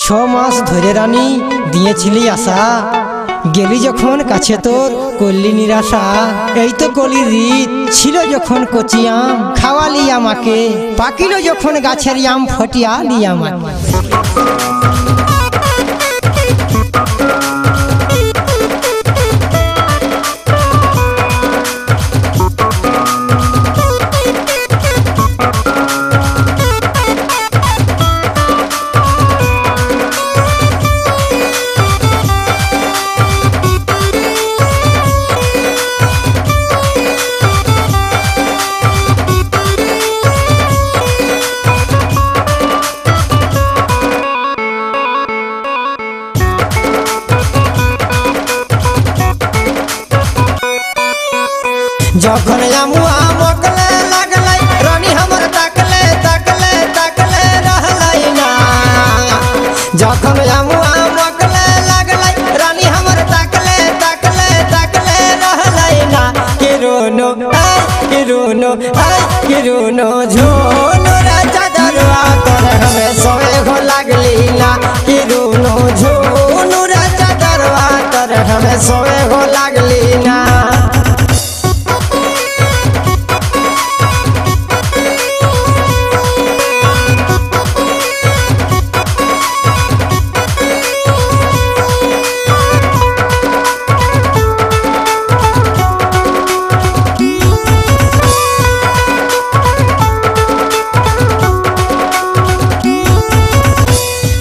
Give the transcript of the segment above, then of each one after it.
ছমাস ধরে রানী দিয়েছিলি আশা, গেলি যখন কাছে তোর করলি নিরাশা। এই তো কলির রীত ছিল যখন কচি আম, খাওয়ালি আমাকে, পাকিল যখন গাছের আম ফটিয়ালি আমাকে। যখন জামুয়া মকলে লাগলাই রানী हमर তাকলে তাকলে তাকলে रहলাই না। যখন জামুয়া মকলে লাগলাই রানী हमर তাকলে তাকলে তাকলে रहলাই না। কিরুনো কিরুনো কিরুনো ঝোনো রাজা দরवा कर हमें सोए हो लागली ना। किरुनो ঝোনো राजा दरवा कर हमें सोए हो लागली ना।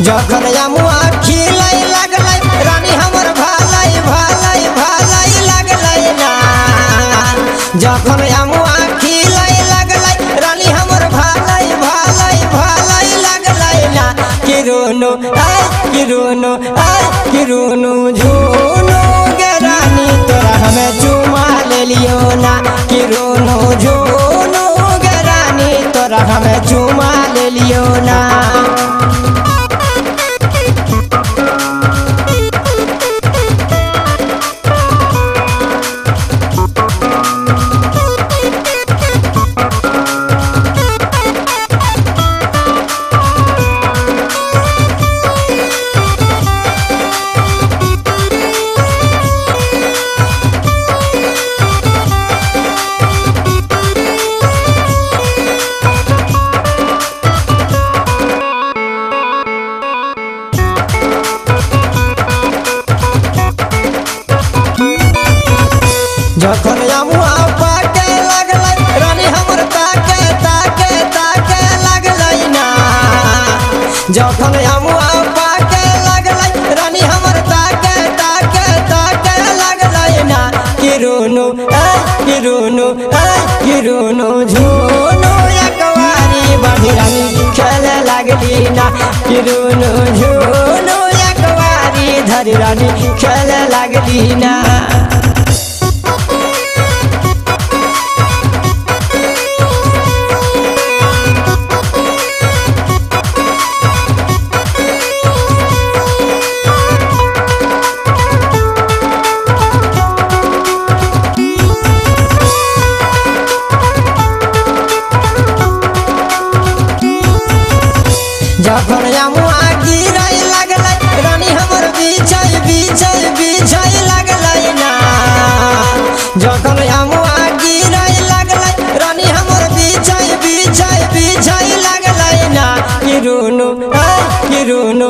যখন জামুয়া খিলাই লাগলাই রানী हमर ভালাই ভালাই ভালাই লাগলাই না। যখন জামুয়া খিলাই লাগলাই রানী हमर ভালাই ভালাই ভালাই লাগলাই না। কিরুনো কিরুনো কিরুনো ঝুনো গে রানী তোরা हमें चुमा ले लियो ना। किरुनो ঝুনো गे रानी তোরা हमें चुमा ले लियो ना। যখন জামুয়া পাকে লাগলাই রানী हमर তাকে তাকে তাকে লাগলাই না। যখন জামুয়া পাকে লাগলাই রানী हमर তাকে তাকে তাকে লাগলাই না। কিরুনো কিরুনো কিরুনো ঝুনো একবারি বাঁধি রানী খেলে লাগলি না। কিরুনো ঝুনো একবারি ধরি রানী খেলে লাগলি না। যখন জামুয়া গিরাই লাগলাই রানী हमर বিছাই বিছাই বিছাই লাগলাই না। যখন জামুয়া গিরাই লাগলাই রানী हमर বিছাই বিছাই বিছাই লাগলাই না। কিরুনো কিরুনো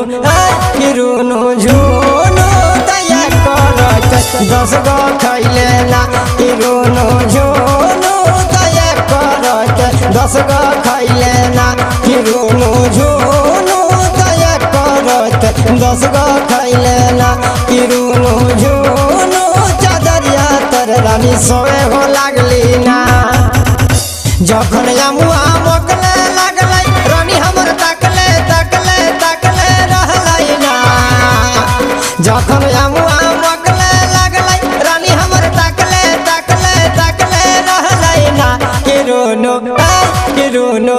কিরুনো ঝুনো দয়া করত 10 গো খাইলে না। কিরুনো ঝুনো দয়া করত 10 গো খাইলে না। কিরুনো ঝুনো দয়া করত 10 গো খাইলে না। কিরুনো ঝুনো চাদরিয়া তর রানী সোয়ে हो लागली ना। যখন জামুয়া মকলে লাগলাই রানী हमर তাকলে তাকলে তাকলে रहলাই না। যখন জামুয়া মকলে লাগলাই রানী हमर তাকলে তাকলে তাকলে रहলাই না। কিরুনো কিরুনো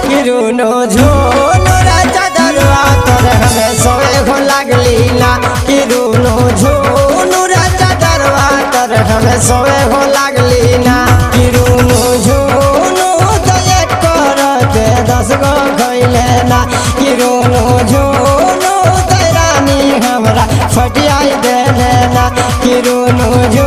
কিরুনো ঝোনো রাজা দরवा कर हमें सोए हो लागली ना। किरुनो ঝোনো राजा दरवा कर हमें सोए हो लागली ना। किरुनो ঝোনো दया करत 10 गो खैले ना। किरुनो ঝোনো समझ